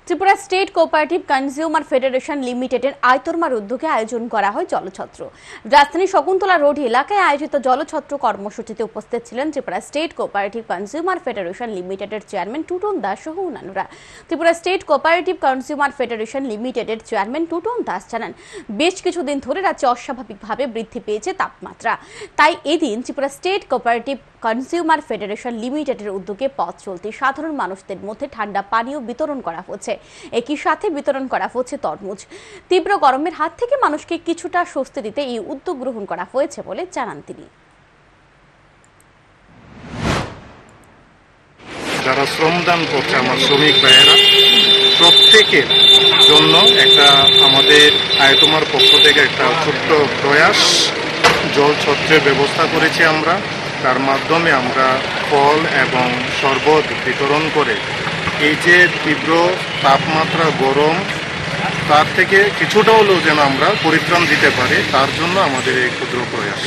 Tripura state cooperative consumer federation লিমিটেডের আয়তরমার উদ্যোগে আয়োজন করা হয় জলছত্র। রাজধানী শকুন্তলা রোড এলাকায় আয়োজিত জলছত্র কর্মসূচিতে উপস্থিত ছিলেন Tripura state cooperative consumer federation লিমিটেডের চেয়ারম্যান টুটন দাস সহ অন্যান্যরা। Tripura state cooperative consumer federation লিমিটেডের চেয়ারম্যান টুটন দাস জানান, বেশ কিছুদিন ধরে রাজ্যে অস্বাভাবিকভাবে বৃদ্ধি পেয়েছে তাপমাত্রা। তাই এদিন Tripura state cooperative consumer federation লিমিটেডের উদ্যোগে পথ চলতি সাধারণ মানুষদের মধ্যে ঠান্ডা পানীয় বিতরণ করা হচ্ছে। একই সাথে বিতরণ করা হচ্ছে তরমুজ। তীব্র গরমের হাত থেকে মানুষকে কিছুটা স্বস্তি দিতে এই উদ্যোগ গ্রহণ করা হয়েছে বলে জানান তিনি। যারা শ্রমদান করছে আমার শ্রমিক ভাইয়েরা, প্রত্যেকের জন্য একটা আমাদের আয়তমার পক্ষ থেকে একটা ছোট্ট প্রয়াস জলছত্রের ব্যবস্থা করেছি আমরা। তার মাধ্যমে আমরা ফল এবং শরবত বিতরণ করে এই যে তীব্র তাপমাত্রা গরম, তার থেকে কিছুটা হলেও যেন আমরা পরিত্রাণ দিতে পারি, তার জন্য আমাদের এই ক্ষুদ্র প্রয়াস।